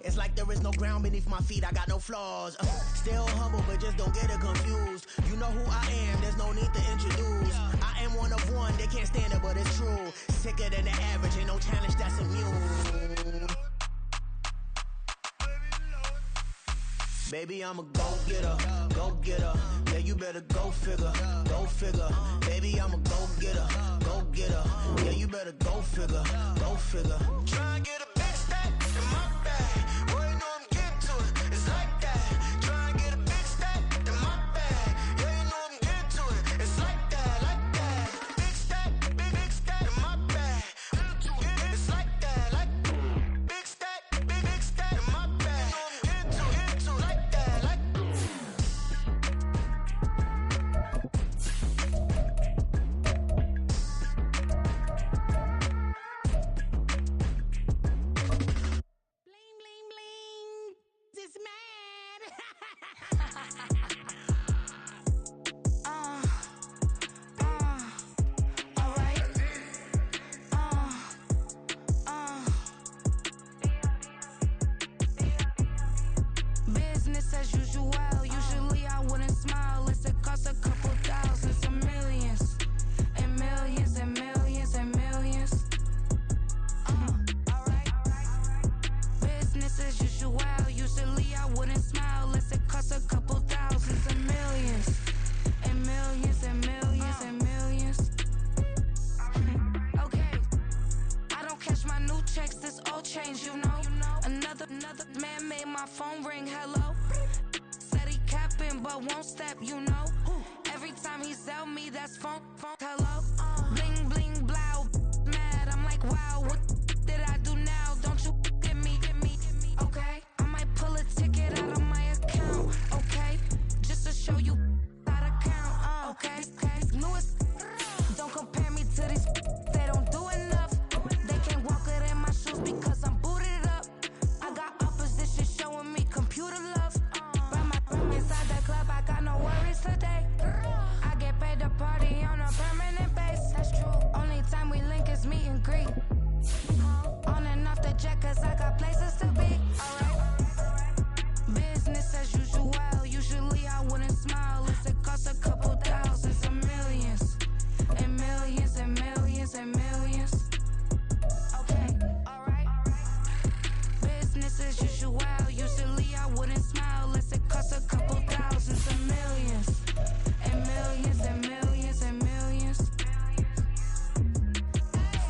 It's like there is no ground beneath my feet, I got no flaws. Still humble, but just don't get it confused. You know who I am, there's no need to introduce. I am one of one, they can't stand it, but it's true. Sicker than the average, ain't no challenge that's immune. Baby, I'm a go-getter, go-getter. Yeah, you better go figure, go figure. Baby, I'm a go-getter, go-getter. Yeah, you better go figure, go figure. Try and get a big stack in my bag. Boy, you know I'm getting to it, it's like that. Try and get a big stack in my bag. Yeah, you know I'm getting to it, it's like that, like that. Big stack in my bag. It's like that, like big stack in my bag. You know I'm getting to it, like that, like. Bling, bling, bling. This man. Alright. Business as usual. Usually I wouldn't smile. Unless it costs a couple thousand, some millions. And millions and millions and millions. Alright. Business as usual. Usually I wouldn't smile unless it costs a couple thousands and millions. And millions and millions and millions. Okay. I don't cash my new checks, this old change, you know. Another man made my phone ring, hello. Said he capping but won't step, you know. Every time he sell me, that's phone, hello. Bling, bling, blow, mad, I'm like, wow, what did I do now? Don't you get me, okay? I might pull a ticket out of my account, okay? Just to show you how to count, okay? Lewis, don't compare me to these, they don't do enough. They can't walk it in my shoes because I'm booted up. I got opposition showing me computer love. Run inside the club, I got no worries today. I get paid to party on a permanent base. That's true. Only time we link is meet and greet. On and off the jet, cause I got places to be. Alright. Business as usual. Usually I wouldn't smile unless it costs a couple thousands and millions. And millions and millions and millions. Okay, alright. Business as usual. Usually I wouldn't smile unless it costs a couple thousands and millions. And millions and millions and millions.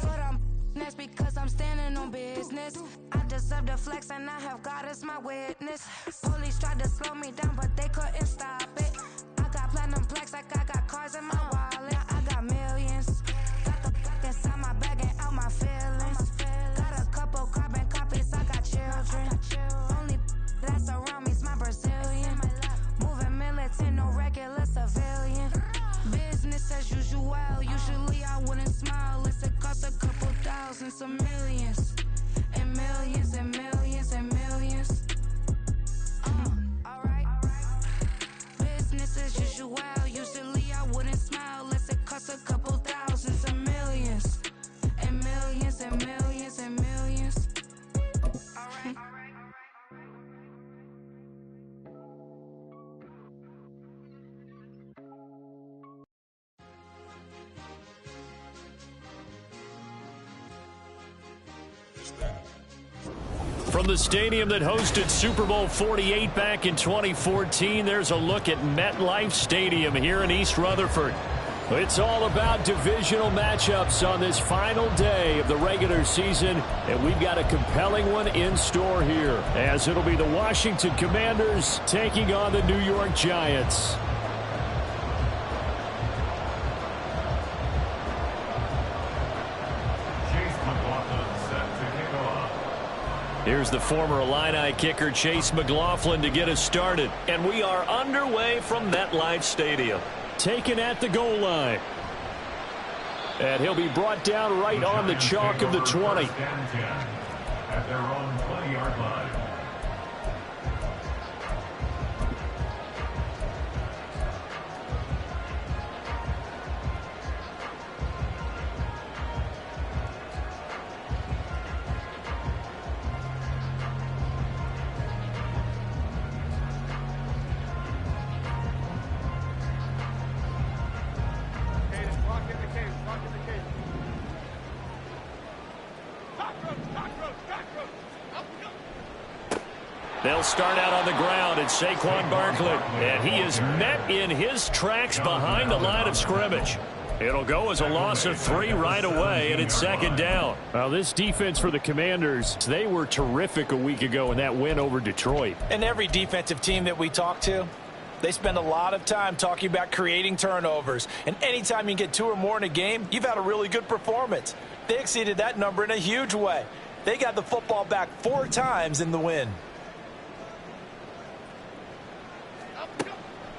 But that's because I'm standing on business. I deserve the flex and I have God as my witness. Police tried to slow me down but they couldn't stop it. I got platinum plaques like I got cars in my wallet. I got millions. Got the fuck inside my bag and out my feelings. Got a couple carbon copies, I got children. Only that's around me's my Brazilian. Moving militant, no regular civilian. Business as usual. Usually I wouldn't smile unless it costs a couple thousands of millions. And millions and millions and millions. Alright. Business as usual. Usually I wouldn't smile unless it costs a couple thousands of millions. And millions and millions and millions. Alright. From the stadium that hosted Super Bowl 48 back in 2014, there's a look at MetLife Stadium here in East Rutherford. It's all about divisional matchups on this final day of the regular season, and we've got a compelling one in store here, as it'll be the Washington Commanders taking on the New York Giants. Here's the former Illini kicker Chase McLaughlin to get us started. And we are underway from MetLife Stadium. Taken at the goal line. And he'll be brought down right on the chalk of the 20. At their own 20-yard line. They'll start out on the ground. It's Saquon Barkley. And he is met in his tracks behind the line of scrimmage. It'll go as a loss of 3 right away, and it's second down. Well, this defense for the Commanders, they were terrific a week ago in that win over Detroit. And every defensive team that we talk to, they spend a lot of time talking about creating turnovers. And anytime you get 2 or more in a game, you've had a really good performance. They exceeded that number in a huge way. They got the football back 4 times in the win.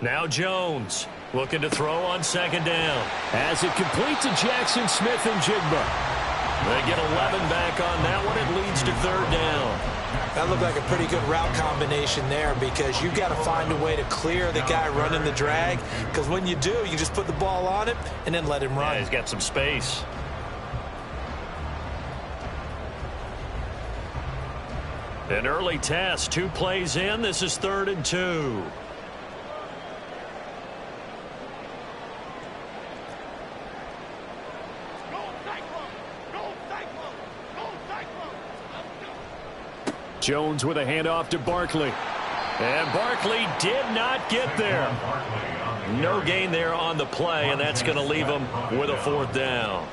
Now Jones looking to throw on second down. As it complete to Jackson Smith and Jigba. They get 11 back on that one. It leads to third down. That looked like a pretty good route combination there, because you've got to find a way to clear the guy running the drag, because when you do, you just put the ball on him and then let him run. Yeah, he's got some space. An early test, 2 plays in. This is 3rd and 2. Jones with a handoff to Barkley. And Barkley did not get there. No gain there on the play, and that's going to leave him with a 4th down.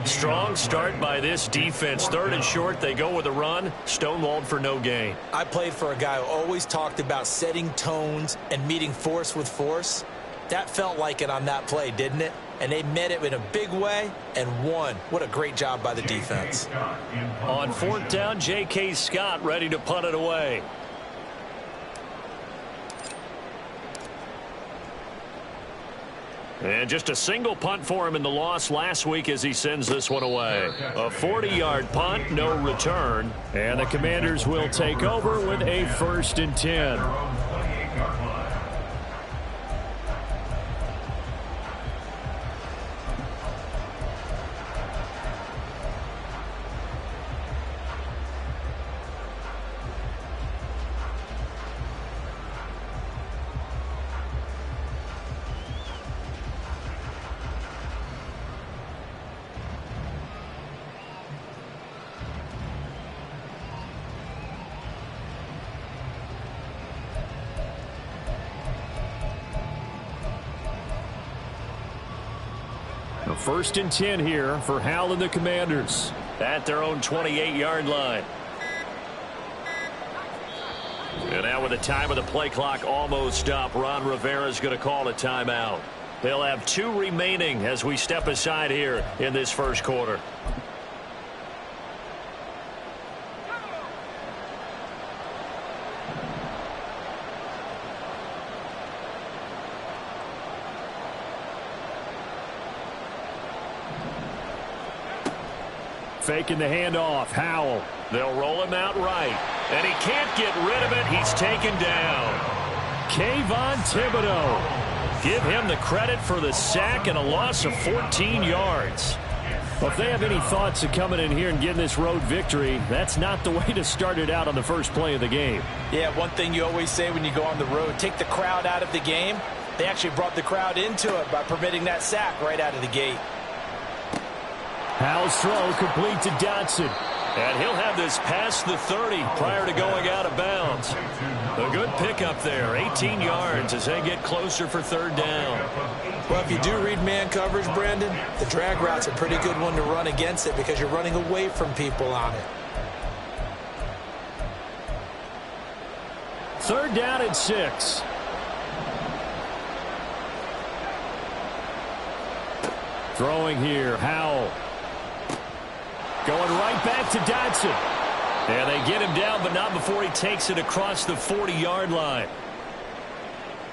Strong start by this defense. 3rd and short, they go with a run. Stonewalled for no gain. I played for a guy who always talked about setting tones and meeting force with force. That felt like it on that play, didn't it? And they met it in a big way and won. What a great job by the defense. On 4th down, J.K. Scott ready to punt it away. And just a single punt for him in the loss last week as he sends this one away. A 40-yard punt, no return. And the Commanders will take over with a 1st and 10. A 1st and 10 here for Hal and the Commanders. At their own 28-yard line. And now with the time of the play clock almost up, Ron Rivera's going to call a timeout. They'll have 2 remaining as we step aside here in this first quarter. Faking the handoff. Howell. They'll roll him out right. And he can't get rid of it. He's taken down. Kayvon Thibodeau. Give him the credit for the sack and a loss of 14 yards. Well, if they have any thoughts of coming in here and getting this road victory, that's not the way to start it out on the first play of the game. Yeah, one thing you always say when you go on the road, take the crowd out of the game. They actually brought the crowd into it by permitting that sack right out of the gate. Howell's throw complete to Dotson. And he'll have this past the 30 prior to going out of bounds. A good pickup there, 18 yards as they get closer for 3rd down. Well, if you do read man coverage, Brandon, the drag route's a pretty good one to run against it because you're running away from people on it. 3rd down and 6. Throwing here, Howell. Going right back to Dotson. And they get him down, but not before he takes it across the 40-yard line.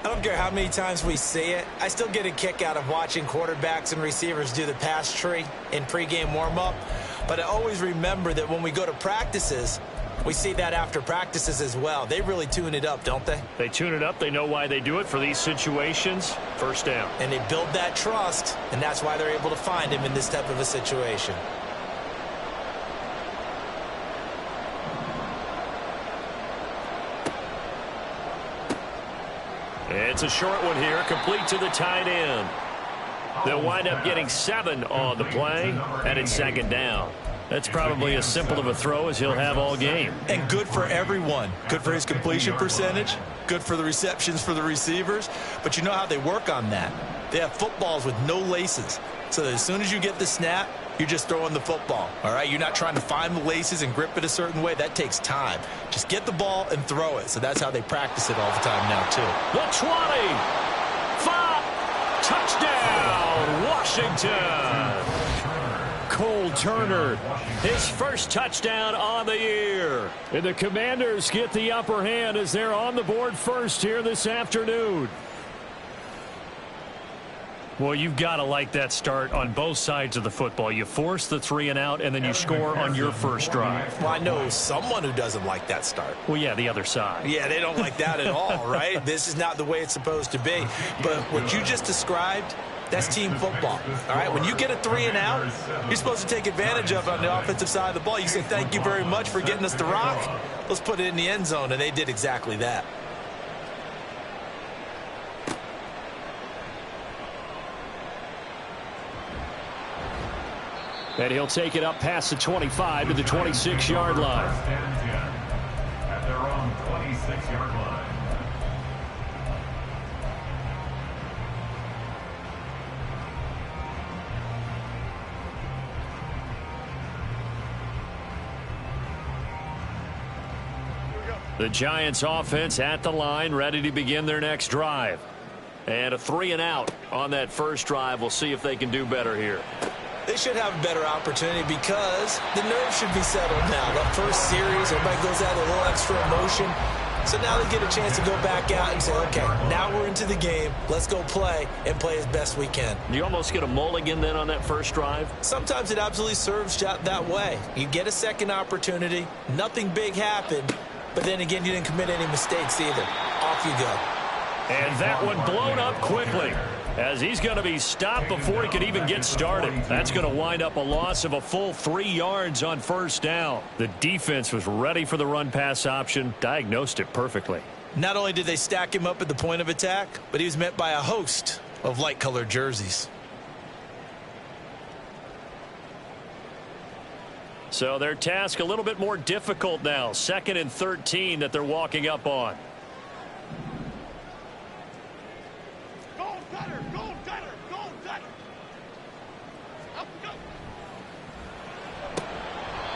I don't care how many times we see it. I still get a kick out of watching quarterbacks and receivers do the pass tree in pregame warm-up. But I always remember that when we go to practices, we see that after practices as well. They really tune it up, don't they? They tune it up. They know why they do it for these situations. 1st down. And they build that trust, and that's why they're able to find him in this type of a situation. It's a short one here, complete to the tight end. They'll wind up getting 7 on the play, and it's 2nd down. That's probably as simple of a throw as he'll have all game. And good for everyone. Good for his completion percentage. Good for the receptions for the receivers. But you know how they work on that. They have footballs with no laces. So that as soon as you get the snap, you're just throwing the football. All right? You're not trying to find the laces and grip it a certain way. That takes time. Just get the ball and throw it. So that's how they practice it all the time now, too. The 20. 5. Touchdown, Washington. Cole Turner, his first touchdown on the year. And the Commanders get the upper hand as they're on the board first here this afternoon. Well, you've got to like that start on both sides of the football. You force the 3 and out, and then you score on your first drive. Well, I know someone who doesn't like that start. Well, yeah, the other side. Yeah, they don't like that at all, right? This is not the way it's supposed to be. But what you just described, that's team football. All right, when you get a 3 and out, you're supposed to take advantage of it on the offensive side of the ball. You say, thank you very much for getting us the rock. Let's put it in the end zone, and they did exactly that. And he'll take it up past the 25 to the 26-yard line. At their own 26-yard line. The Giants offense at the line, ready to begin their next drive. And a 3 and out on that first drive. We'll see if they can do better here. They should have a better opportunity because the nerves should be settled now. That first series, everybody goes out with a little extra emotion. So now they get a chance to go back out and say, okay, now we're into the game. Let's go play and play as best we can. Do you almost get a mulligan then on that first drive? Sometimes it absolutely serves that way. You get a second opportunity. Nothing big happened. But then again, you didn't commit any mistakes either. Off you go. And that one blown up quickly, as he's going to be stopped before he could even get started. That's going to wind up a loss of a full 3 yards on first down. The defense was ready for the run-pass option, diagnosed it perfectly. Not only did they stack him up at the point of attack, but he was met by a host of light-colored jerseys. So their task a little bit more difficult now. 2nd and 13 that they're walking up on.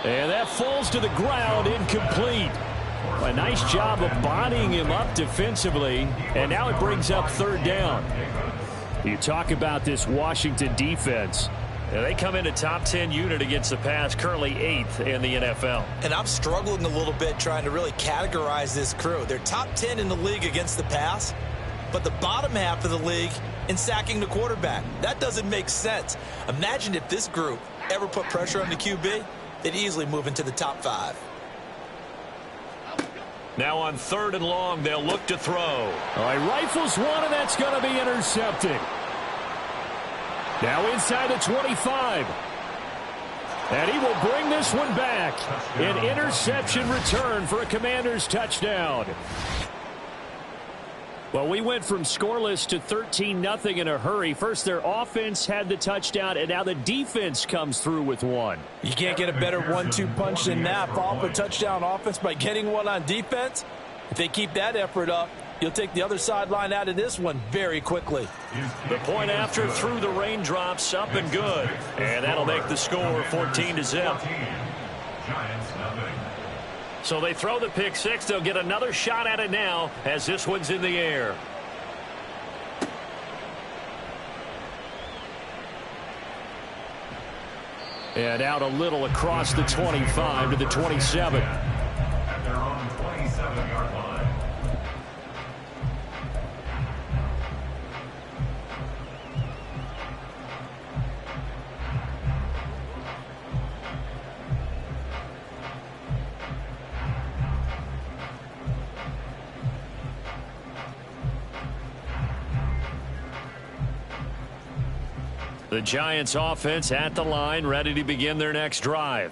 And that falls to the ground, incomplete. A nice job of bodying him up defensively, and now it brings up 3rd down. You talk about this Washington defense. They come in a top 10 unit against the pass, currently 8th in the NFL. And I'm struggling a little bit trying to really categorize this crew. They're top 10 in the league against the pass, but the bottom half of the league in sacking the quarterback. That doesn't make sense. Imagine if this group ever put pressure on the QB, they'd easily move into the top 5. Now on 3rd and long, they'll look to throw. All right, rifles one, and that's going to be intercepted. Now inside the 25. And he will bring this one back. An interception return for a Commanders touchdown. Well, we went from scoreless to 13-0 in a hurry. First, their offense had the touchdown, and now the defense comes through with one. You can't get a better 1-2 punch than that. Follow up a touchdown offense by getting one on defense. If they keep that effort up, you'll take the other sideline out of this one very quickly. The point after through the raindrops, up and good. And that'll make the score 14-0. So they throw the pick six. They'll get another shot at it now as this one's in the air. And out a little across the 25 to the 27. At their own 27-yard line. The Giants offense at the line, ready to begin their next drive.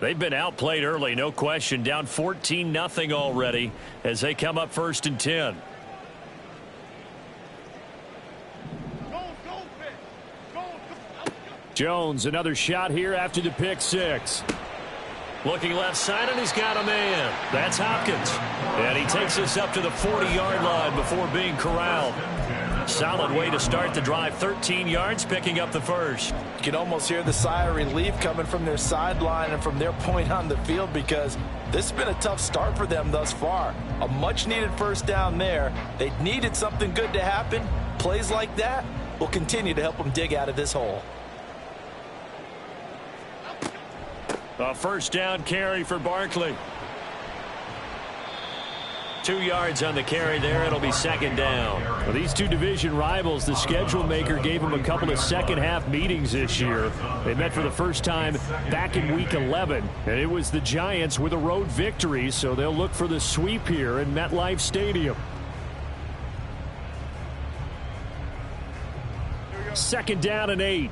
They've been outplayed early, no question, down 14-0 already as they come up 1st and 10. Jones, another shot here after the pick six. Looking left side, and he's got a man. That's Hopkins. And he takes us up to the 40-yard line before being corralled. Solid way to start the drive. 13 yards, picking up the first. You can almost hear the sigh of relief coming from their sideline and from their point on the field, because this has been a tough start for them thus far. A much-needed first down there. They needed something good to happen. Plays like that will continue to help them dig out of this hole. A first down carry for Barkley. 2 yards on the carry there. It'll be second down. Well, these two division rivals, the schedule maker gave them a couple of second-half meetings this year. They met for the first time back in Week 11, and it was the Giants with a road victory, so they'll look for the sweep here in MetLife Stadium. Second down and 8.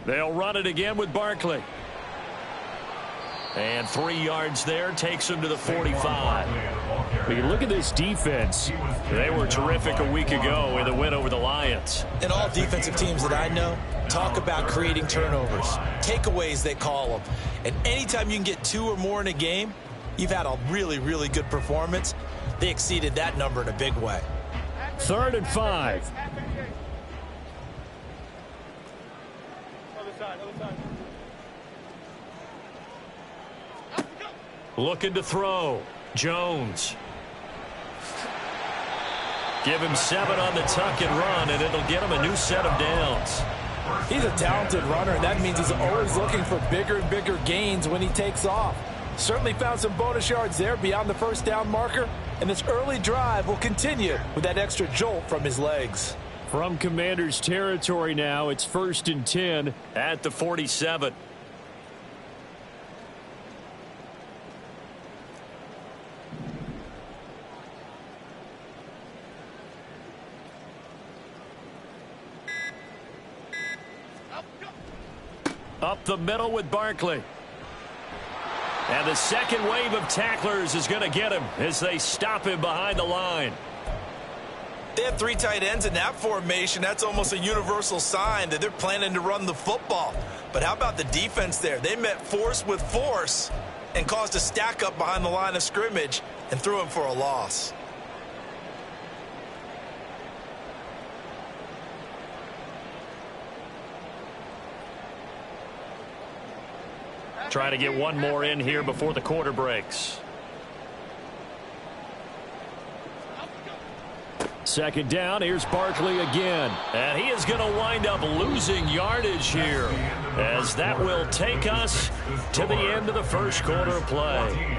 They'll run it again with Barkley. And 3 yards there takes him to the 45. When you look at this defense, they were terrific a week ago in the win over the Lions. And all defensive teams that I know talk about creating turnovers. Takeaways, they call them. And anytime you can get 2 or more in a game, you've had a really, really good performance. They exceeded that number in a big way. 3rd and 5. Looking to throw. Jones. Give him 7 on the tuck and run, and it'll get him a new set of downs. He's a talented runner, and that means he's always looking for bigger and bigger gains when he takes off. Certainly found some bonus yards there beyond the first down marker, and this early drive will continue with that extra jolt from his legs. From Commander's territory now, it's 1st and 10 at the 47. Up the middle with Barkley. And the second wave of tacklers is going to get him as they stop him behind the line. They have 3 tight ends in that formation. That's almost a universal sign that they're planning to run the football. But how about the defense there? They met force with force and caused a stack up behind the line of scrimmage and threw him for a loss. Try to get one more in here before the quarter breaks. Second down, here's Barkley again. And he is going to wind up losing yardage here, as that will take us to the end of the first quarter of play.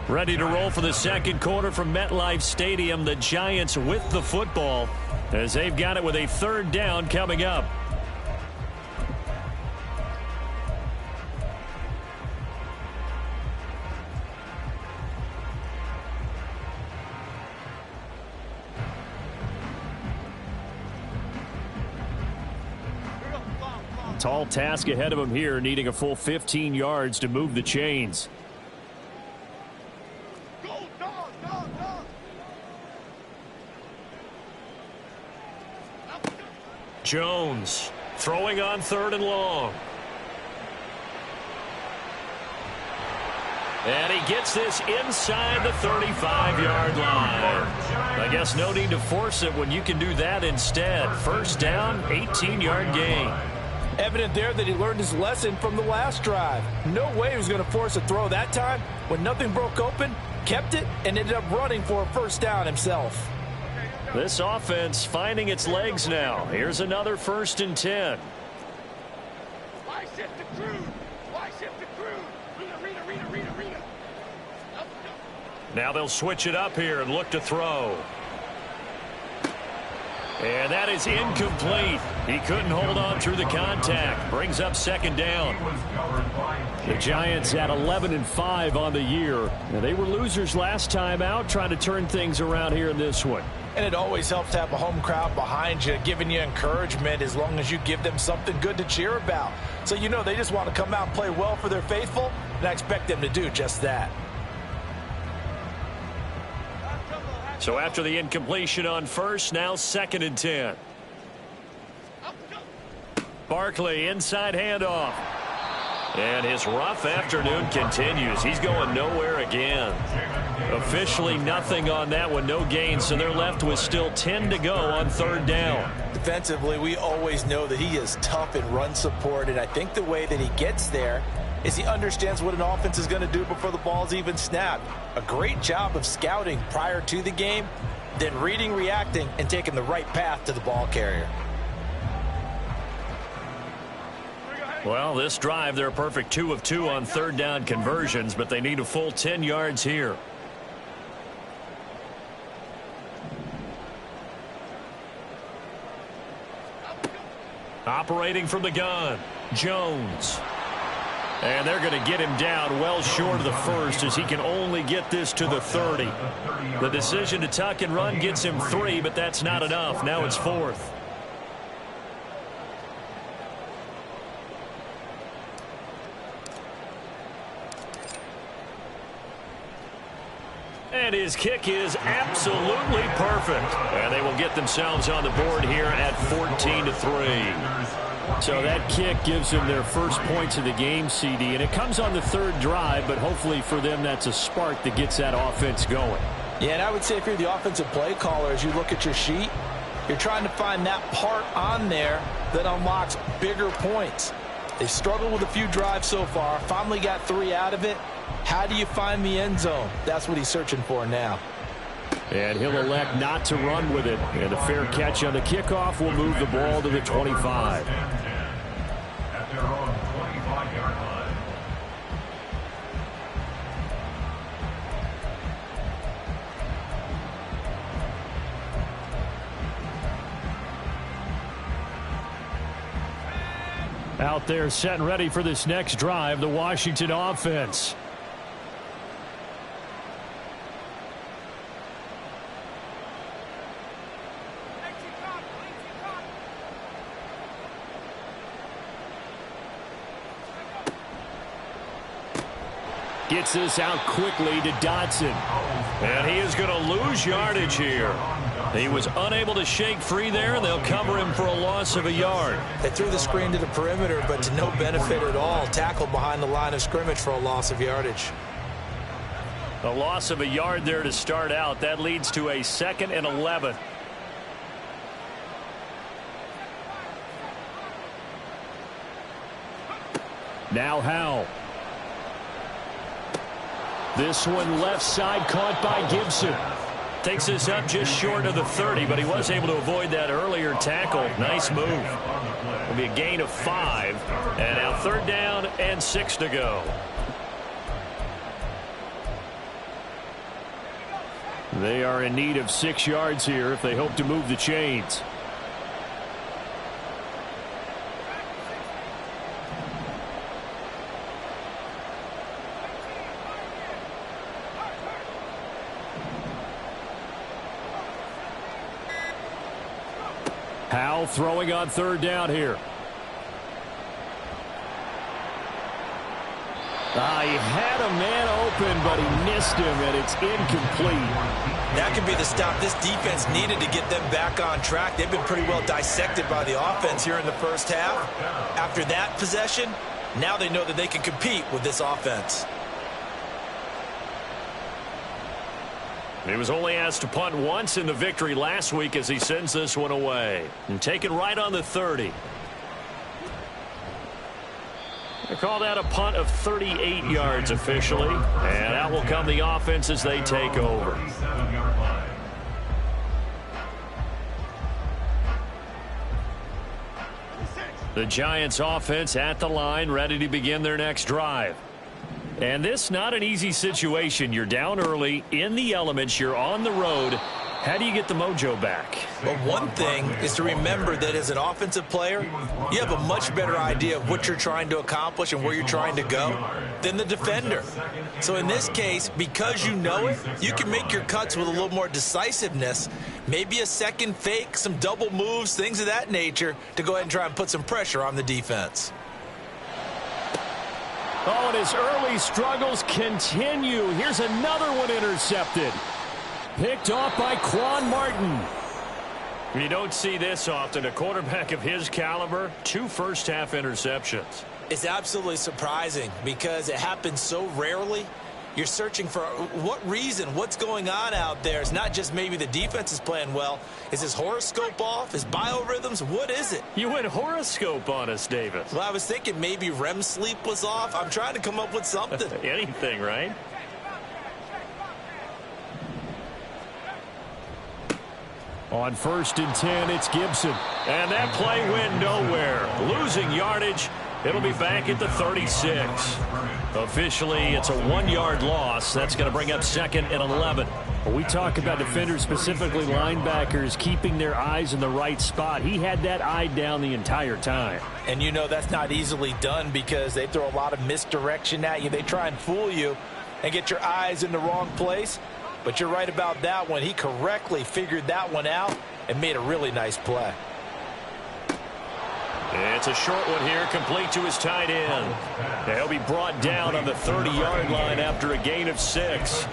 Ready to roll for the second quarter from MetLife Stadium. The Giants with the football, as they've got it with a 3rd down coming up. Tall task ahead of him here, needing a full 15 yards to move the chains. Jones throwing on 3rd and long. And he gets this inside the 35-yard line. I guess no need to force it when you can do that instead. First down, 18-yard gain. Evident there that he learned his lesson from the last drive. No way he was going to force a throw that time. When nothing broke open, kept it, and ended up running for a first down himself. This offense finding its legs now. Here's another 1st and 10. Why shift the crew? Why shift the crew? Read. Now they'll switch it up here and look to throw. And that is incomplete. He couldn't hold on through the contact. Brings up 2nd down. The Giants at 11-5 on the year. Now, they were losers last time out, trying to turn things around here in this one. And it always helps to have a home crowd behind you, giving you encouragement as long as you give them something good to cheer about. So you know they just want to come out and play well for their faithful, and I expect them to do just that. So after the incompletion on first, now 2nd and 10. Barkley, inside handoff. And his rough afternoon continues. He's going nowhere again. Officially nothing on that one, no gain, so they're left with still 10 to go on 3rd down. Defensively, we always know that he is tough in run support, and I think the way that he gets there is he understands what an offense is going to do before the ball's even snapped. A great job of scouting prior to the game, then reading, reacting, and taking the right path to the ball carrier. Well, this drive, they're a perfect 2 of 2 on 3rd down conversions, but they need a full 10 yards here. Operating from the gun, Jones. And they're going to get him down well short of the first as he can only get this to the 30. The decision to tuck and run gets him 3, but that's not enough. Now it's 4th. And his kick is absolutely perfect. And they will get themselves on the board here at 14-3. So that kick gives them their first points of the game, CD. And it comes on the 3rd drive, but hopefully for them that's a spark that gets that offense going. Yeah, and I would say if you're the offensive play caller, as you look at your sheet, you're trying to find that part on there that unlocks bigger points. They've struggled with a few drives so far, finally got 3 out of it. How do you find the end zone? That's what he's searching for now. And he'll elect not to run with it. And a fair catch on the kickoff will move the ball to the 25. At their own 25-yard line. Out there set and ready for this next drive, the Washington offense. Gets this out quickly to Dotson. And he is going to lose yardage here. He was unable to shake free there, and they'll cover him for a loss of a yard. They threw the screen to the perimeter, but to no benefit at all. Tackled behind the line of scrimmage for a loss of yardage. A loss of a yard there to start out. That leads to a 2nd and 11. Now Howell. This one left side caught by Gibson. Takes this up just short of the 30, but he was able to avoid that earlier tackle. Nice move. It'll be a gain of 5. And now 3rd down and 6 to go. They are in need of 6 yards here if they hope to move the chains. Howell throwing on 3rd down here. He had a man open, but he missed him, and it's incomplete. That could be the stop this defense needed to get them back on track. They've been pretty well dissected by the offense here in the first half. After that possession, now they know that they can compete with this offense. He was only asked to punt once in the victory last week as he sends this one away. And taken right on the 30. They call that a punt of 38 yards officially. And out will come the offense as they take over. The Giants offense at the line, ready to begin their next drive. And this not an easy situation. You're down early, in the elements, you're on the road. How do you get the mojo back? Well, one thing is to remember that as an offensive player, you have a much better idea of what you're trying to accomplish and where you're trying to go than the defender. So in this case, because you know it, you can make your cuts with a little more decisiveness. Maybe a second fake, some double moves, things of that nature to go ahead and try and put some pressure on the defense. Oh, and his early struggles continue. Here's another one intercepted. Picked off by Quan Martin. You don't see this often. A quarterback of his caliber, 2 first-half interceptions. It's absolutely surprising because it happens so rarely. You're searching for what reason, what's going on out there. It's not just maybe the defense is playing well. Is his horoscope off? His biorhythms? What is it? You went horoscope on us, Davis. Well, I was thinking maybe REM sleep was off. I'm trying to come up with something. Anything, right? On 1st and 10, it's Gibson. And that play went nowhere. Losing yardage. It'll be back at the 36. Officially, it's a 1-yard loss. That's going to bring up 2nd and 11. When we talk about defenders, specifically linebackers, keeping their eyes in the right spot. He had that eye down the entire time. And you know that's not easily done because they throw a lot of misdirection at you. They try and fool you and get your eyes in the wrong place. But you're right about that one. He correctly figured that one out and made a really nice play. It's a short one here, complete to his tight end. He'll be brought down on the 30-yard line after a gain of 6.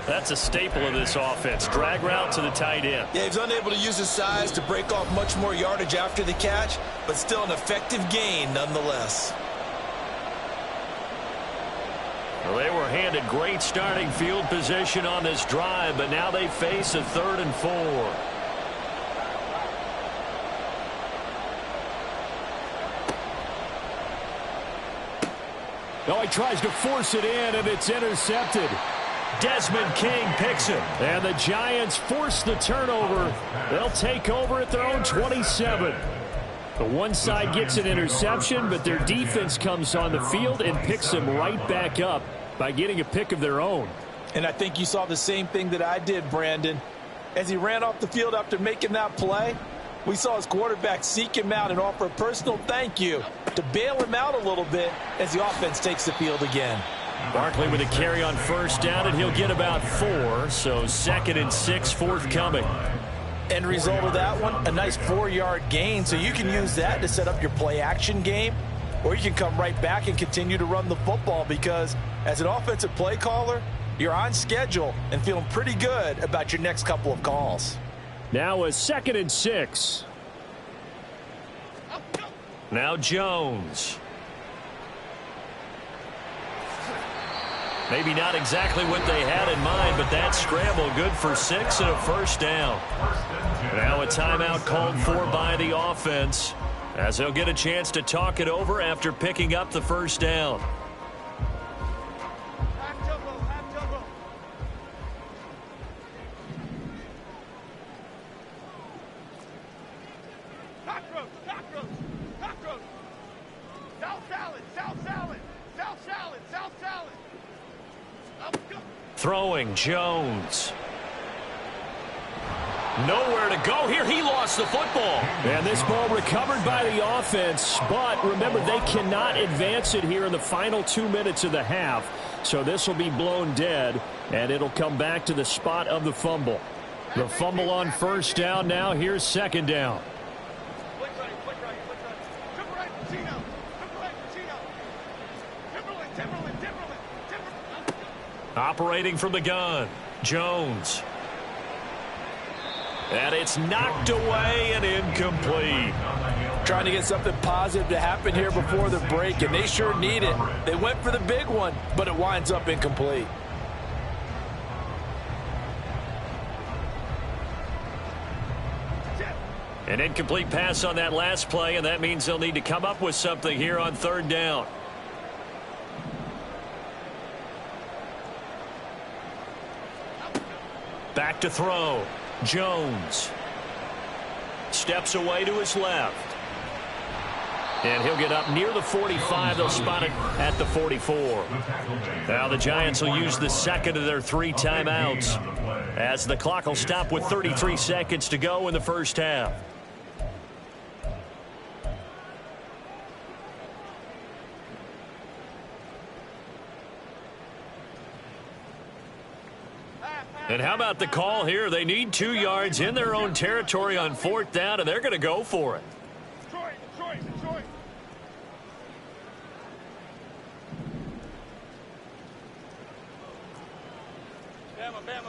That's a staple of this offense. Drag route to the tight end. Yeah, he's unable to use his size to break off much more yardage after the catch, but still an effective gain nonetheless. Well, they were handed great starting field position on this drive, but now they face a 3rd and 4. Oh, he tries to force it in, and it's intercepted. Desmond King picks it. And the Giants force the turnover. They'll take over at their own 27. The one side gets an interception, but their defense comes on the field and picks them right back up by getting a pick of their own. And I think you saw the same thing that I did, Brandon. As he ran off the field after making that play, we saw his quarterback seek him out and offer a personal thank you to bail him out a little bit as the offense takes the field again. Barkley with a carry on 1st down, and he'll get about 4, so 2nd and 6 forthcoming. End result of that one, a nice 4-yard gain, so you can use that to set up your play-action game, or you can come right back and continue to run the football because as an offensive play caller, you're on schedule and feeling pretty good about your next couple of calls. Now a 2nd and 6. Now Jones. Maybe not exactly what they had in mind, but that scramble good for 6 and a 1st down. Now a timeout called for by the offense as they'll get a chance to talk it over after picking up the 1st down. Throwing Jones. Nowhere to go here. He lost the football. And this ball recovered by the offense. But remember, they cannot advance it here in the final 2 minutes of the half. So this will be blown dead, and it'll come back to the spot of the fumble. The fumble on 1st down now. Here's 2nd down. Operating from the gun, Jones. And it's knocked away and incomplete. Trying to get something positive to happen here before the break, and they sure need it. They went for the big one, but it winds up incomplete. An incomplete pass on that last play, and that means they'll need to come up with something here on 3rd down. Back to throw. Jones. Steps away to his left. And he'll get up near the 45. They'll spot it at the 44. Now the Giants will use the 2nd of their 3 timeouts as the clock will stop with 33 seconds to go in the 1st half. And how about the call here? They need 2 yards in their own territory on 4th down, and they're going to go for it. Detroit.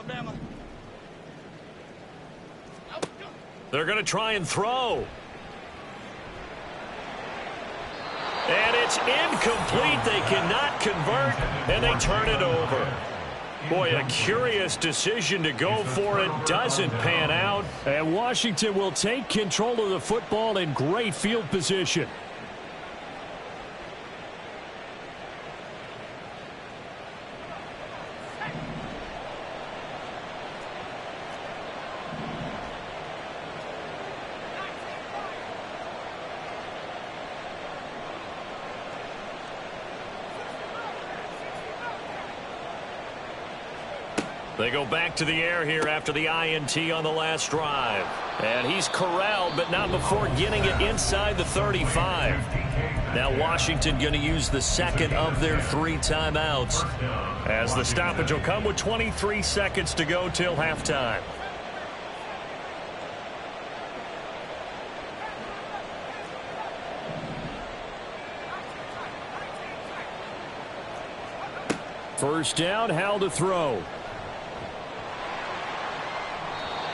Bama. They're going to try and throw. And it's incomplete. They cannot convert, and they turn it over. Boy, a curious decision to go for it. Doesn't pan out. And Washington will take control of the football in great field position. They go back to the air here after the INT on the last drive. And he's corralled, but not before getting it inside the 35. Now Washington going to use the second of their 3 timeouts, as the stoppage will come with 23 seconds to go till halftime. First down, Howell to throw.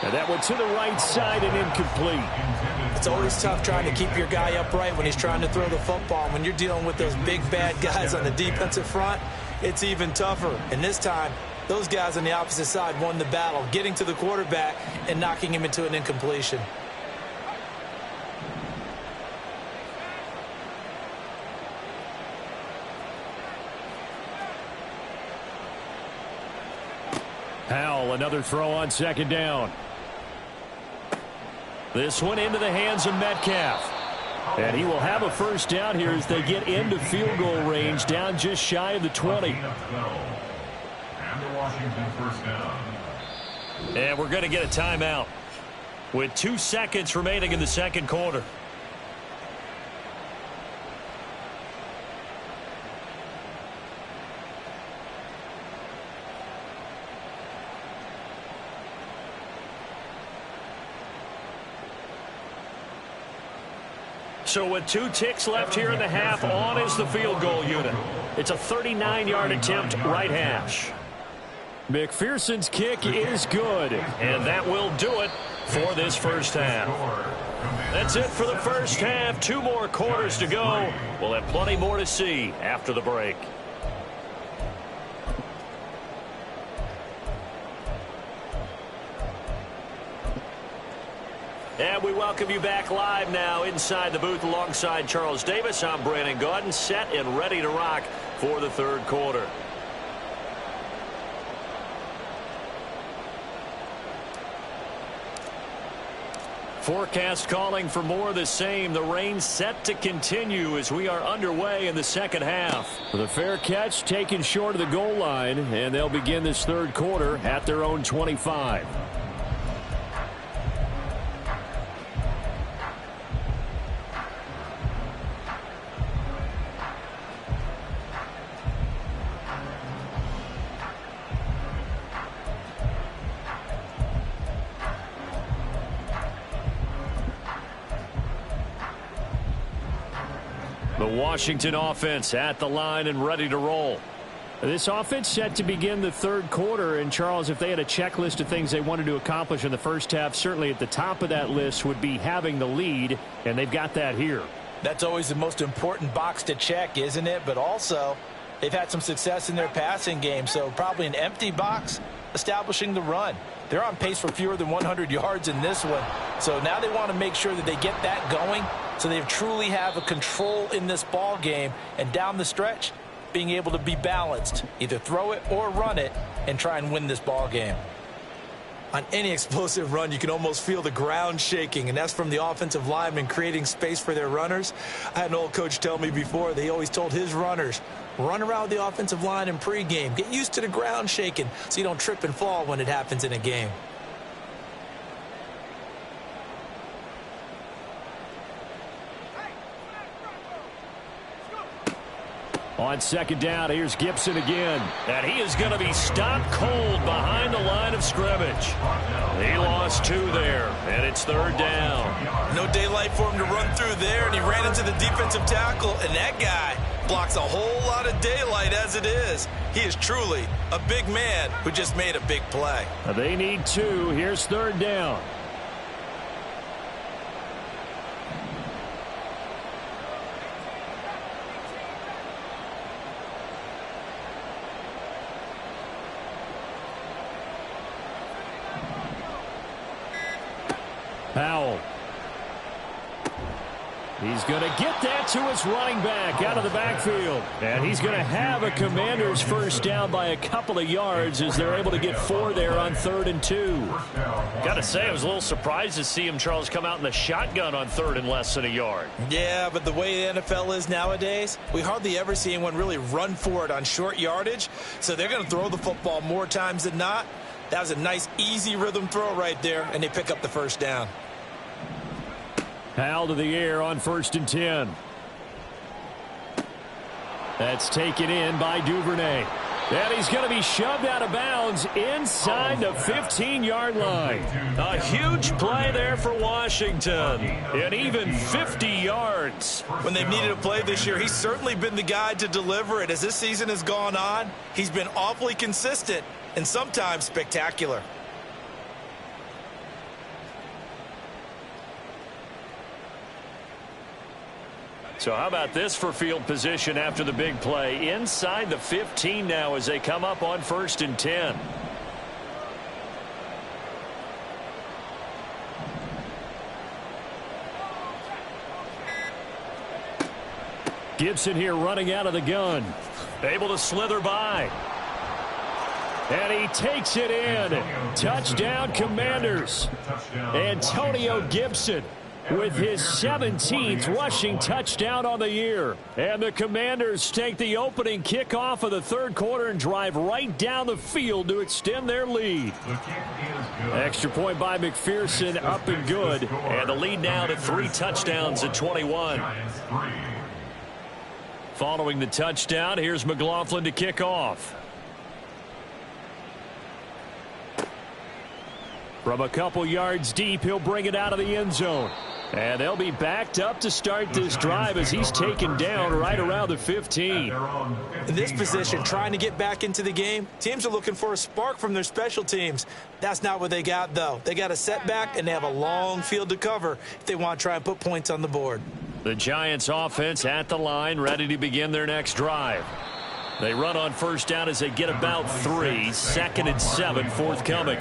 And that went to the right side and incomplete. It's always tough trying to keep your guy upright when he's trying to throw the football. When you're dealing with those big, bad guys on the defensive front, it's even tougher. And this time, those guys on the opposite side won the battle, getting to the quarterback and knocking him into an incompletion. Howell, another throw on second down. This one into the hands of Metcalf. And he will have a first down here as they get into field goal range, down just shy of the 20. And the Washington first down. And we're going to get a timeout with 2 seconds remaining in the second quarter. So with 2 ticks left here in the half, on is the field goal unit. It's a 39-yard attempt, right hash. McPherson's kick is good. And that will do it for this first half. That's it for the first half. 2 more quarters to go. We'll have plenty more to see after the break. And we welcome you back live now inside the booth alongside Charles Davis. I'm Brandon Gaudin, set and ready to rock for the third quarter. Forecast calling for more of the same. The rain set to continue as we are underway in the second half. The fair catch taken short of the goal line, and they'll begin this third quarter at their own 25. The Washington offense at the line and ready to roll. This offense set to begin the third quarter. And, Charles, if they had a checklist of things they wanted to accomplish in the first half, certainly at the top of that list would be having the lead, and they've got that here. That's always the most important box to check, isn't it? But also, they've had some success in their passing game, so probably an empty box establishing the run. They're on pace for fewer than 100 yards in this one. So now they want to make sure that they get that going so they truly have a control in this ball game, and down the stretch, being able to be balanced, either throw it or run it, and try and win this ball game. On any explosive run, you can almost feel the ground shaking, and that's from the offensive linemen creating space for their runners. I had an old coach tell me before, they always told his runners, run around the offensive line in pregame. Get used to the ground shaking so you don't trip and fall when it happens in a game. On second down, here's Gibson again. And he is going to be stopped cold behind the line of scrimmage. He lost 2 there, and it's third down. No daylight for him to run through there, and he ran into the defensive tackle, and that guy blocks a whole lot of daylight as it is. He is truly a big man who just made a big play. They need 2. Here's third down. Powell. He's going to get that to his running back out of the backfield. And he's going to have a Commanders first down by a couple of yards as they're able to get 4 there on 3rd and 2. Got to say, I was a little surprised to see him, Charles, come out in the shotgun on 3rd and less than a yard. Yeah, but the way the NFL is nowadays, we hardly ever see anyone really run for it on short yardage. So they're going to throw the football more times than not. That was a nice, easy rhythm throw right there, and they pick up the first down. Powell to the air on 1st and 10. That's taken in by Duvernay. And he's going to be shoved out of bounds inside the 15-yard line. A huge play there for Washington. And even 50 yards. When they've needed a play this year, he's certainly been the guy to deliver it. As this season has gone on, he's been awfully consistent and sometimes spectacular. So how about this for field position after the big play? Inside the 15 now as they come up on 1st and 10. Gibson here running out of the gun. Able to slither by. And he takes it in. Touchdown, Commanders. Antonio Gibson with his 17th rushing touchdown on the year. And the Commanders take the opening kickoff of the 3rd quarter and drive right down the field to extend their lead. Extra point by McPherson, up and good. And the lead now to 3 touchdowns at 21. Following the touchdown, here's McLaughlin to kick off. From a couple yards deep, he'll bring it out of the end zone. And they'll be backed up to start this drive as he's taken down right around the 15. In this position, trying to get back into the game, teams are looking for a spark from their special teams. That's not what they got, though. They got a setback, and they have a long field to cover if they want to try and put points on the board. The Giants offense at the line, ready to begin their next drive. They run on first down as they get about 3. 2nd and 7 forthcoming.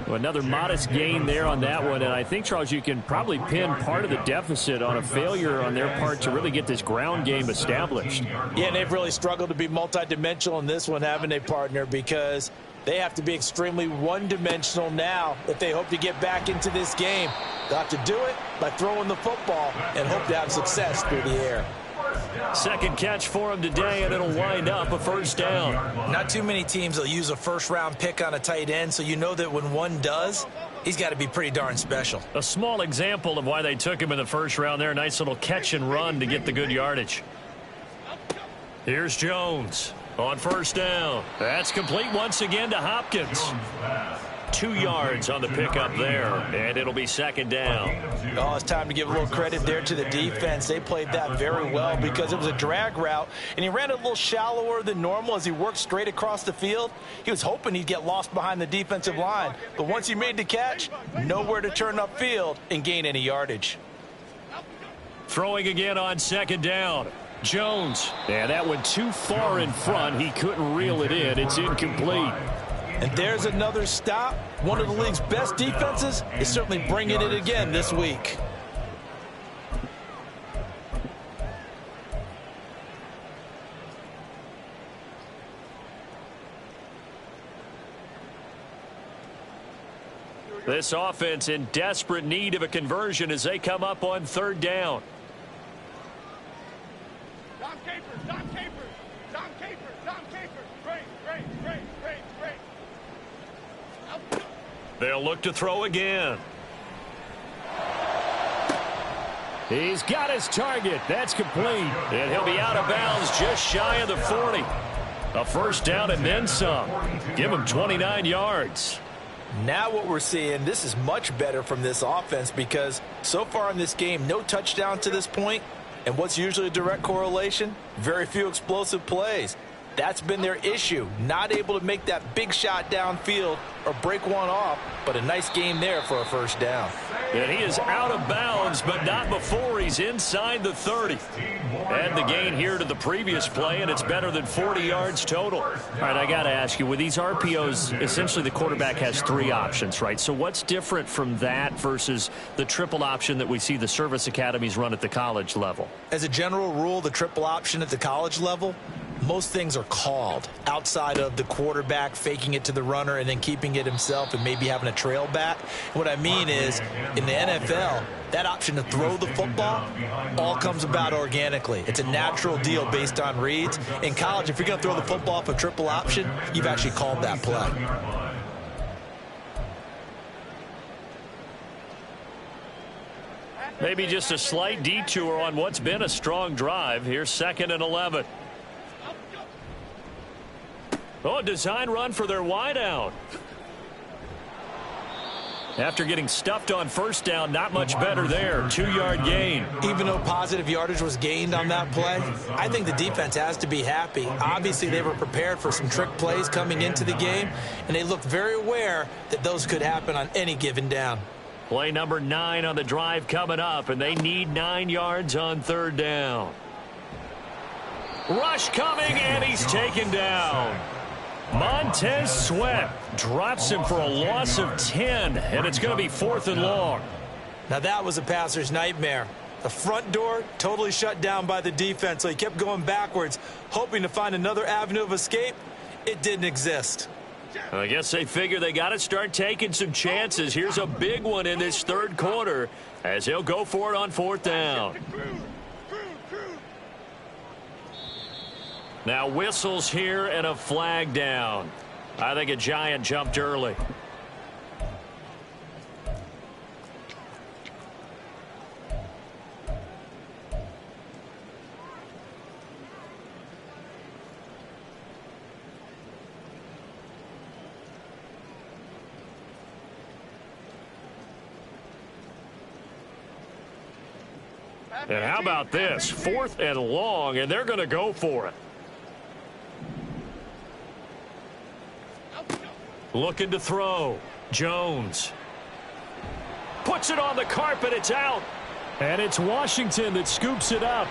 Another modest gain there on that one, and I think, Charles, you can probably pin part of the deficit on a failure on their part to really get this ground game established. Yeah, and they've really struggled to be multidimensional in this one, haven't they, partner? Because they have to be extremely one-dimensional now if they hope to get back into this game. They'll have to do it by throwing the football and hope to have success through the air. Second catch for him today, and it'll wind up a first down. Not too many teams will use a first-round pick on a tight end, so you know that when one does, he's got to be pretty darn special. A small example of why they took him in the first round there. Nice little catch and run to get the good yardage. Here's Jones on first down. That's complete once again to Hopkins. 2 yards on the pickup there, and it'll be second down. Oh, it's time to give a little credit there to the defense. They played that very well because it was a drag route, and he ran a little shallower than normal as he worked straight across the field. He was hoping he'd get lost behind the defensive line, but once he made the catch, nowhere to turn upfield and gain any yardage. Throwing again on second down. Jones. And that went too far in front. He couldn't reel it in. It's incomplete. And there's another stop. One of the league's best defenses is certainly bringing it again this week. This offense in desperate need of a conversion as they come up on third down. They'll look to throw again. He's got his target. That's complete. And he'll be out of bounds just shy of the 40. A first down and then some. Give him 29 yards. Now what we're seeing, this is much better from this offense because so far in this game, no touchdown to this point. And what's usually a direct correlation? Very few explosive plays. That's been their issue, not able to make that big shot downfield or break one off, but a nice game there for a first down. And he is out of bounds, but not before he's inside the 30. And the gain here to the previous play, and it's better than 40 yards total. All right, I got to ask you, with these RPOs, essentially the quarterback has 3 options, right? So what's different from that versus the triple option that we see the service academies run at the college level? As a general rule, the triple option at the college level, most things are called outside of the quarterback faking it to the runner and then keeping it himself and maybe having a trail back. What I mean is, in the NFL, that option to throw the football all comes about organically. It's a natural deal based on reads. In college, if you're going to throw the football off a triple option, you've actually called that play. Maybe just a slight detour on what's been a strong drive. Here's 2nd and 11. Oh, design run for their wideout. After getting stuffed on first down, not much better there. 2-yard gain. Even though positive yardage was gained on that play, I think the defense has to be happy. Obviously, they were prepared for some trick plays coming into the game, and they looked very aware that those could happen on any given down. Play number 9 on the drive coming up, and they need 9 yards on 3rd down. Rush coming, and he's taken down. Montez Sweat drops him for a loss of 10, and it's going to be 4th and long. Now that was a passer's nightmare. The front door totally shut down by the defense, so he kept going backwards, hoping to find another avenue of escape. It didn't exist. I guess they figure they got to start taking some chances. Here's a big one in this 3rd quarter as he'll go for it on 4th down. Now whistles here and a flag down. I think a Giant jumped early. And how about this? 4th and long, and they're going to go for it. Looking to throw. Jones. Puts it on the carpet. It's out. And it's Washington that scoops it up.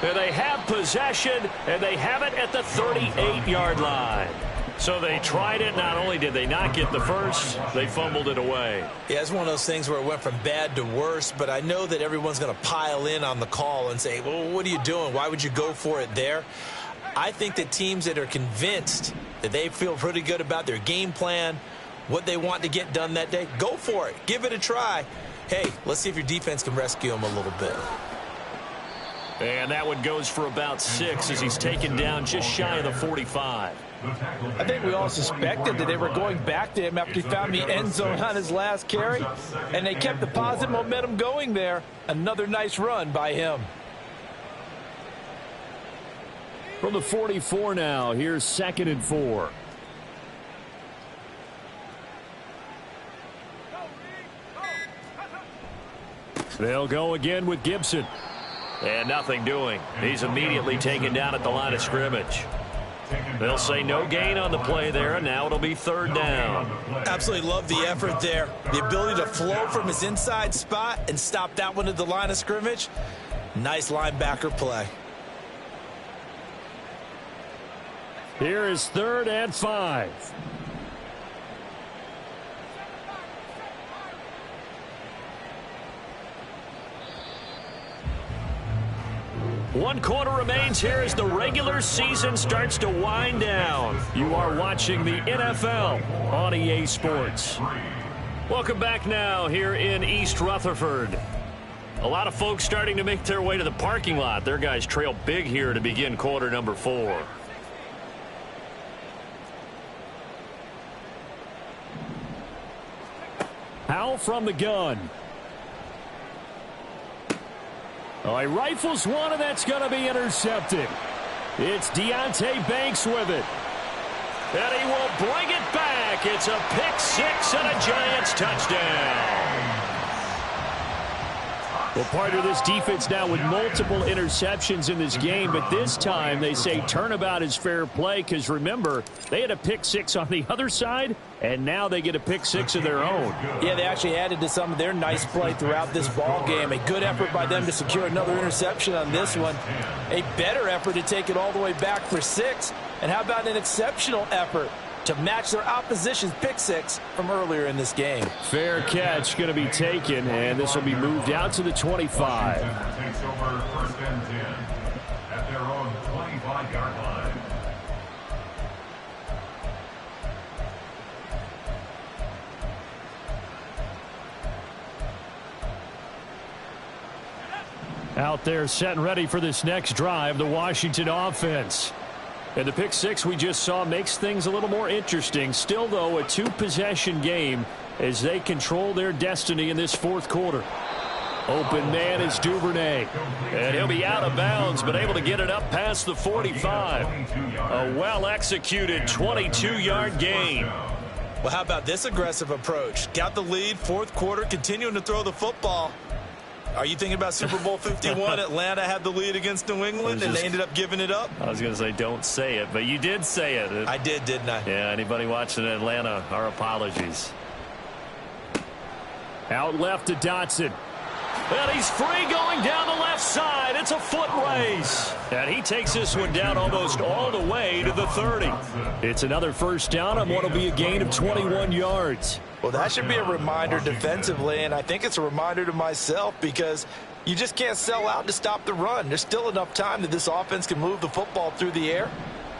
And they have possession, and they have it at the 38-yard line. So they tried it. Not only did they not get the first, they fumbled it away. Yeah, it's one of those things where it went from bad to worse, but I know that everyone's going to pile in on the call and say, well, what are you doing? Why would you go for it there? I think that teams that are convinced that they feel pretty good about their game plan, what they want to get done that day, go for it. Give it a try. Hey, let's see if your defense can rescue them a little bit. And that one goes for about 6 as he's taken down just shy of the 45. I think we all suspected that they were going back to him after he found the end zone on his last carry, and they kept the positive momentum going there. Another nice run by him. From the 44 now, here's 2nd and 4. They'll go again with Gibson. And nothing doing. He's immediately taken down at the line of scrimmage. They'll say no gain on the play there, and now it'll be 3rd down. Absolutely love the effort there. The ability to flow from his inside spot and stop that one at the line of scrimmage. Nice linebacker play. Here is 3rd and 5. One quarter remains here as the regular season starts to wind down. You are watching the NFL on EA Sports. Welcome back now here in East Rutherford. A lot of folks starting to make their way to the parking lot. Their guys trail big here to begin quarter number 4. Howell from the gun. Oh, he rifles one, and that's going to be intercepted. It's Deonte Banks with it. And he will bring it back. It's a pick 6 and a Giants touchdown. Well, partner, this defense now with multiple interceptions in this game, but this time they say turnabout is fair play because, remember, they had a pick six on the other side, and now they get a pick six of their own. Yeah, they actually added to some of their nice play throughout this ball game. A good effort by them to secure another interception on this one. A better effort to take it all the way back for 6. And how about an exceptional effort to match their opposition's pick six from earlier in this game? Fair catch going to be taken, and this will be moved out to the 25. Takes over first and 10 at their own 25-yard line. Out there set and ready for this next drive, the Washington offense. And the pick six we just saw makes things a little more interesting. Still, though, a two-possession game as they control their destiny in this fourth quarter. Open man is Duvernay. And he'll be out of bounds, but able to get it up past the 45. A well-executed 22-yard gain. Well, how about this aggressive approach? Got the lead, fourth quarter, continuing to throw the football. Are you thinking about Super Bowl 51? Atlanta had the lead against New England, and they ended up giving it up? I was going to say don't say it, but you did say it. I did, didn't I? Yeah, anybody watching Atlanta, our apologies. Out left to Dotson. And he's free going down the left side. It's a foot race. And he takes this one down almost all the way to the 30. It's another first down on what will be a gain of 21 yards. Well, that should be a reminder defensively, and I think it's a reminder to myself because you just can't sell out to stop the run. There's still enough time that this offense can move the football through the air,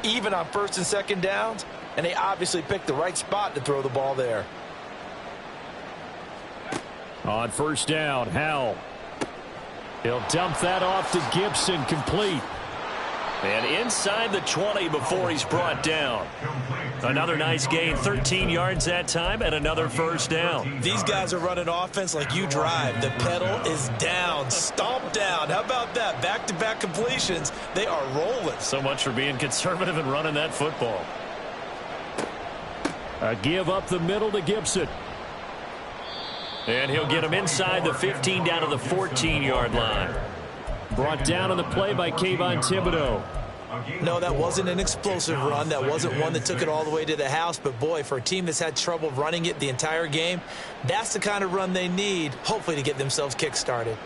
even on first and second downs, and they obviously picked the right spot to throw the ball there. On first down, Howell. He'll dump that off to Gibson, complete. And inside the 20 before he's brought down. Another nice gain, 13 yards that time, and another first down. These guys are running offense like you drive. The pedal is down, stomp down. How about that? Back-to-back completions. They are rolling. So much for being conservative and running that football. A give up the middle to Gibson. And he'll get him inside the 15 down to the 14-yard line. Brought down on the play by Kayvon Thibodeau. No, that wasn't an explosive run. That wasn't one that took it all the way to the house. But, boy, for a team that's had trouble running it the entire game, that's the kind of run they need, hopefully, to get themselves kick-started.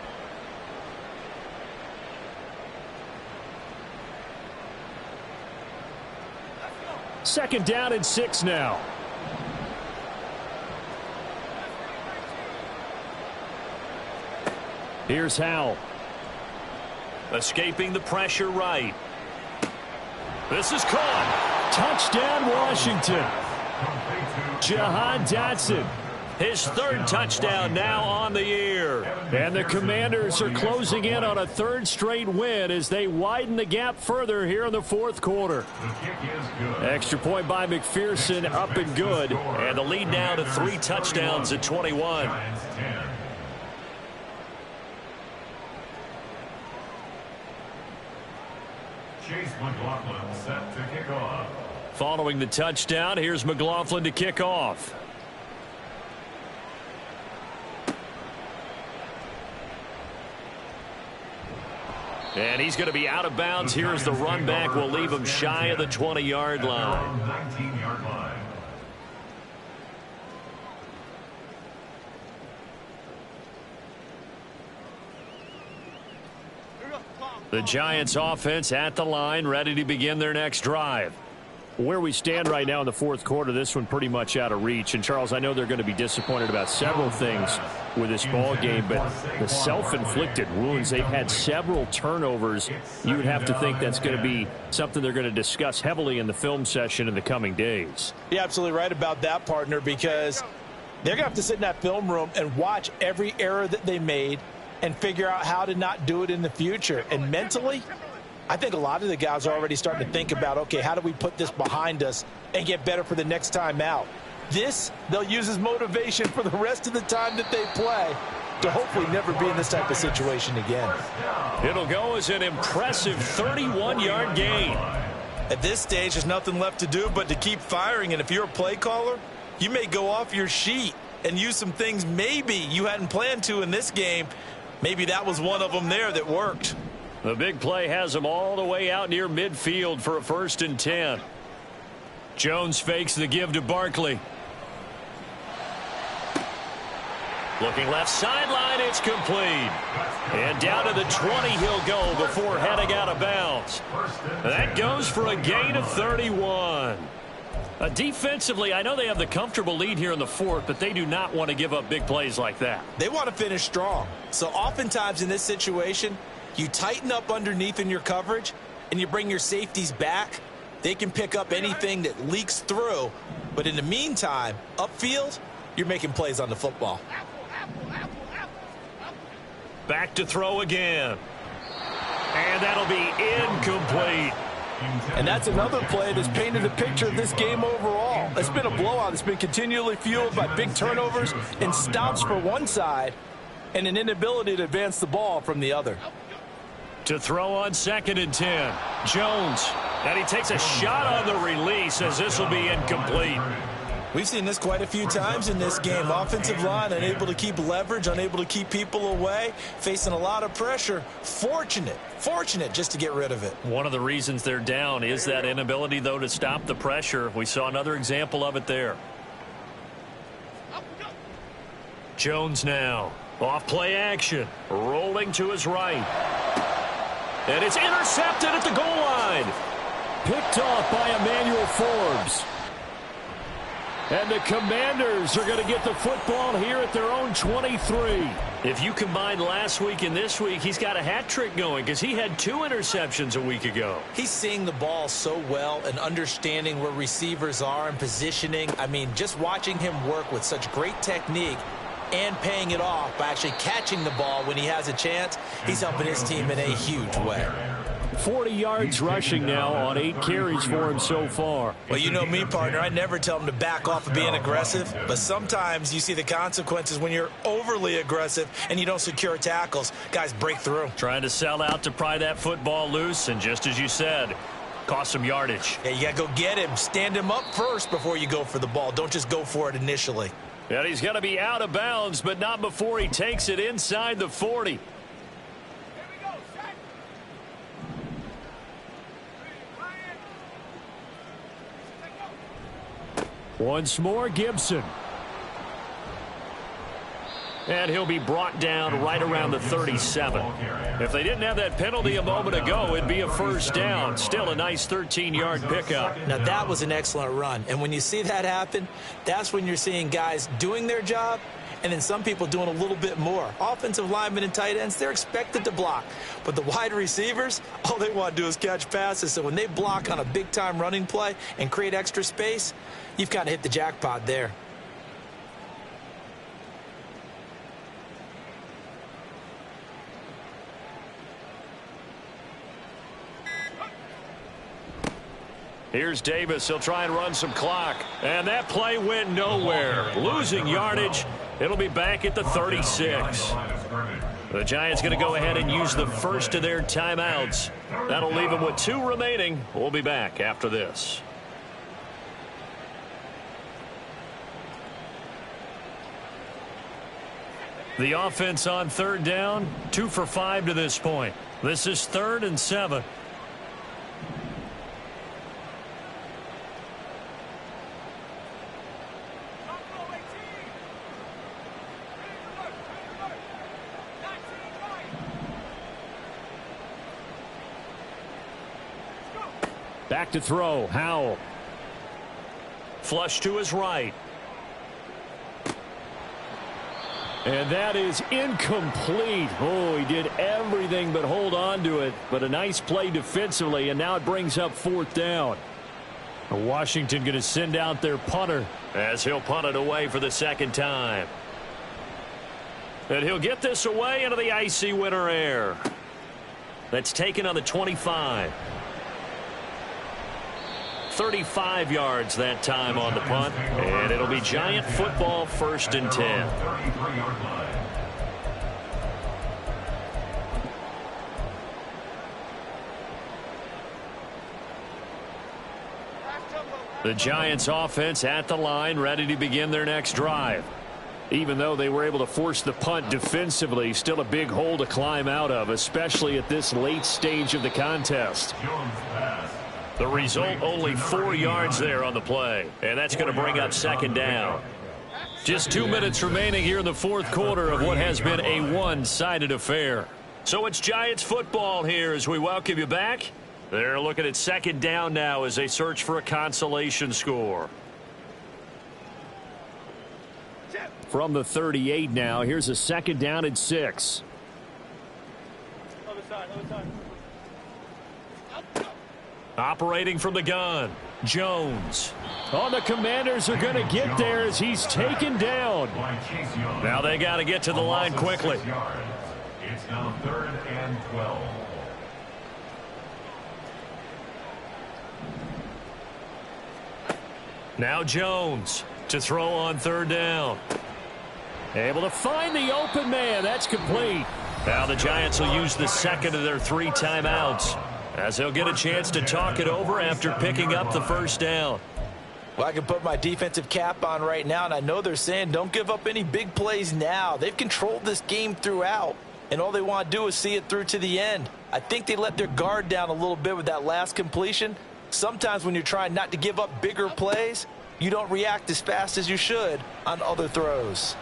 Second down and 6 now. Here's Howell. Escaping the pressure right. This is caught. Touchdown, Washington. Jahan Dotson. His third touchdown now on the year. And the Commanders are closing in on a third straight win as they widen the gap further here in the fourth quarter. Extra point by McPherson, up and good. And the lead now to 3 touchdowns at 21. Chase McLaughlin set to kick off. Following the touchdown, here's McLaughlin to kick off. And he's going to be out of bounds. Here's the run back. We'll leave him shy of the 20-yard line. 19-yard line. The Giants offense at the line, ready to begin their next drive. Where we stand right now in the fourth quarter, this one pretty much out of reach. And, Charles, I know they're going to be disappointed about several things with this ball game, but the self-inflicted wounds, they've had several turnovers. You would have to think that's going to be something they're going to discuss heavily in the film session in the coming days. You're absolutely right about that, partner, because they're going to have to sit in that film room and watch every error that they made and figure out how to not do it in the future. And mentally, I think a lot of the guys are already starting to think about, okay, how do we put this behind us and get better for the next time out? This, they'll use as motivation for the rest of the time that they play to hopefully never be in this type of situation again. It'll go as an impressive 31-yard gain. At this stage, there's nothing left to do but to keep firing. And if you're a play caller, you may go off your sheet and use some things maybe you hadn't planned to in this game. Maybe that was one of them there that worked. The big play has him all the way out near midfield for a 1st and 10. Jones fakes the give to Barkley. Looking left sideline, it's complete. And down to the 20 he'll go before heading out of bounds. That goes for a gain of 31. Defensively, I know they have the comfortable lead here in the 4th, but they do not want to give up big plays like that. They want to finish strong. So oftentimes in this situation, you tighten up underneath in your coverage, and you bring your safeties back. They can pick up anything that leaks through. But in the meantime, upfield, you're making plays on the football. Back to throw again. And that'll be incomplete. And that's another play that's painted a picture of this game overall. It's been a blowout. It's been continually fueled by big turnovers and stops for one side and an inability to advance the ball from the other. To throw on 2nd and 10. Jones. And he takes a shot on the release as this will be incomplete. We've seen this quite a few times in this game. Offensive line unable to keep leverage, unable to keep people away, facing a lot of pressure. Fortunate just to get rid of it. One of the reasons they're down is that inability, though, to stop the pressure. We saw another example of it there. Jones now. Off play action. Rolling to his right. And it's intercepted at the goal line. Picked off by Emmanuel Forbes. And the Commanders are going to get the football here at their own 23. If you combine last week and this week, he's got a hat trick going because he had 2 interceptions a week ago. He's seeing the ball so well and understanding where receivers are and positioning. I mean, just watching him work with such great technique and paying it off by actually catching the ball when he has a chance, he's helping his team in a huge way. 40 yards rushing now on 8 carries for him so far. Well, you know me, partner. I never tell him to back off of being aggressive, but sometimes you see the consequences when you're overly aggressive and you don't secure tackles. Guys break through. Trying to sell out to pry that football loose, and just as you said, cost some yardage. Yeah, you got to go get him. Stand him up first before you go for the ball. Don't just go for it initially. And he's going to be out of bounds, but not before he takes it inside the 40. Once more, Gibson. And he'll be brought down right around the 37. If they didn't have that penalty a moment ago, it'd be a 1st down. Still a nice 13-yard pickup. Now, that was an excellent run. And when you see that happen, that's when you're seeing guys doing their job and then some people doing a little bit more. Offensive linemen and tight ends, they're expected to block. But the wide receivers, all they want to do is catch passes. So when they block on a big-time running play and create extra space, you've kind of hit the jackpot there. Here's Davis. He'll try and run some clock. And that play went nowhere. Losing yardage. It'll be back at the 36. The Giants going to go ahead and use the first of their timeouts. That'll leave them with 2 remaining. We'll be back after this. The offense on 3rd down, 2 for 5 to this point. This is 3rd and 7. Back to throw, Howell. Flush to his right. And that is incomplete. Oh, he did everything but hold on to it. But a nice play defensively, and now it brings up 4th down. Washington going to send out their punter as he'll punt it away for the 2nd time. And he'll get this away into the icy winter air. That's taken on the 25. 35 yards that time on the punt, and it'll be Giant football 1st and 10. The Giants offense at the line, ready to begin their next drive. Even though they were able to force the punt defensively, still a big hole to climb out of, especially at this late stage of the contest. The result, only 4 yards there on the play, and that's going to bring up second down. Just 2 minutes remaining here in the fourth quarter of what has been a one-sided affair. So it's Giants football here as we welcome you back. They're looking at second down now as they search for a consolation score. From the 38 now, here's a second down and 6. Other side. Operating from the gun, Jones. Oh, the Commanders are going to get there as he's taken down. Now they got to get to the line quickly. It's now 3rd and 12. Now Jones to throw on 3rd down. Able to find the open man. That's complete. Now the Giants will use the second of their 3 timeouts as they'll get a chance to talk it over after picking up the first down. Well, I can put my defensive cap on right now, and I know they're saying don't give up any big plays now. They've controlled this game throughout, and all they want to do is see it through to the end. I think they let their guard down a little bit with that last completion. Sometimes when you're trying not to give up bigger plays, you don't react as fast as you should on other throws.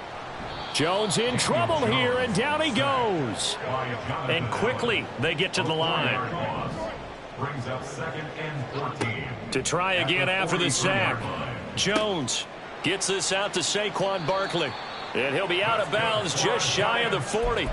Jones in trouble here, and down he goes. And quickly they get to the line. Brings up 2nd and 14. To try again after the sack. Jones gets this out to Saquon Barkley. And he'll be out of bounds just shy of the 40.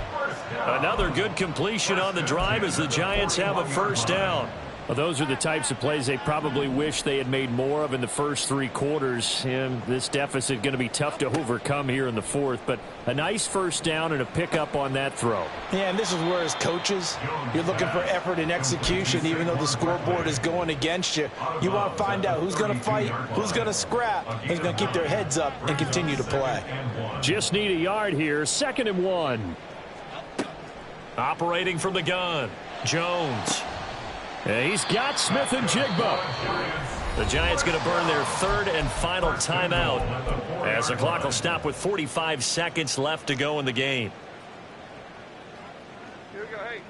Another good completion on the drive as the Giants have a first down. Well, those are the types of plays they probably wish they had made more of in the first 3 quarters. And this deficit going to be tough to overcome here in the fourth. But a nice first down and a pickup on that throw. Yeah, and this is where as coaches, you're looking for effort and execution even though the scoreboard is going against you. You want to find out who's going to fight, who's going to scrap, who's going to keep their heads up and continue to play. Just need a yard here. 2nd and 1. Operating from the gun, Jones. And he's got Smith and Jigba. The Giants going to burn their 3rd and final timeout as the clock will stop with 45 seconds left to go in the game. Here we go, hey.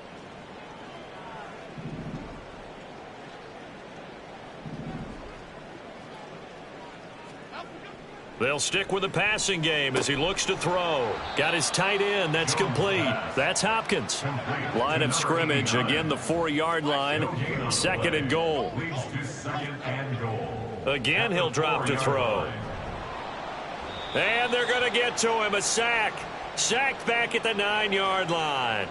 They'll stick with the passing game as he looks to throw. Got his tight end. That's complete. That's Hopkins. Line of scrimmage. Again, the 4-yard line. 2nd and goal. Again, he'll drop to throw. And they're going to get to him. A sack. Sacked back at the 9-yard line.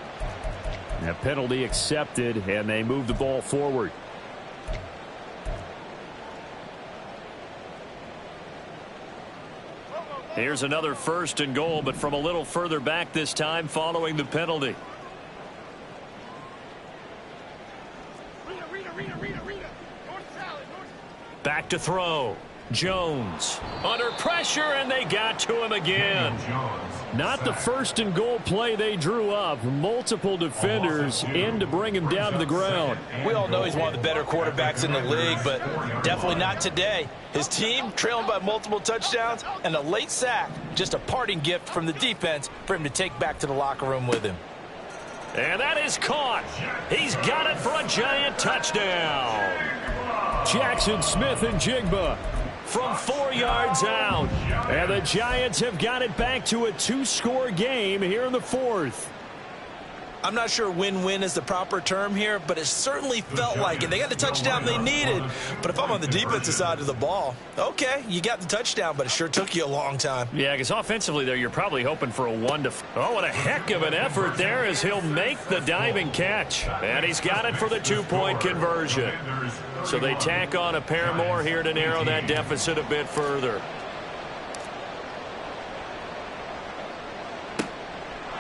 A penalty accepted, and they move the ball forward. Here's another 1st and goal, but from a little further back this time following the penalty. Back to throw. Jones under pressure, and they got to him again. Not the 1st and goal play they drew up. Multiple defenders in to bring him down to the ground. We all know he's one of the better quarterbacks in the league, but definitely not today. His team trailing by multiple touchdowns and a late sack. Just a parting gift from the defense for him to take back to the locker room with him. And that is caught. He's got it for a Giant touchdown. Jackson Smith and Jigba from 4 yards out. And the Giants have got it back to a 2-score game here in the fourth. I'm not sure win-win is the proper term here, but it certainly felt like it. They got the touchdown they needed, but if I'm on the defensive side of the ball, okay, you got the touchdown, but it sure took you a long time. Yeah, because offensively there, you're probably hoping for a 1 to... Oh, what a heck of an effort there as he'll make the diving catch. And he's got it for the 2-point conversion. So they tack on a pair more here to narrow that deficit a bit further.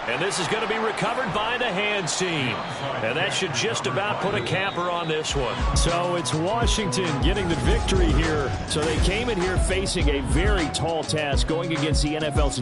And this is going to be recovered by the hands team. And that should just about put a capper on this one. So it's Washington getting the victory here. So they came in here facing a very tall task going against the NFL's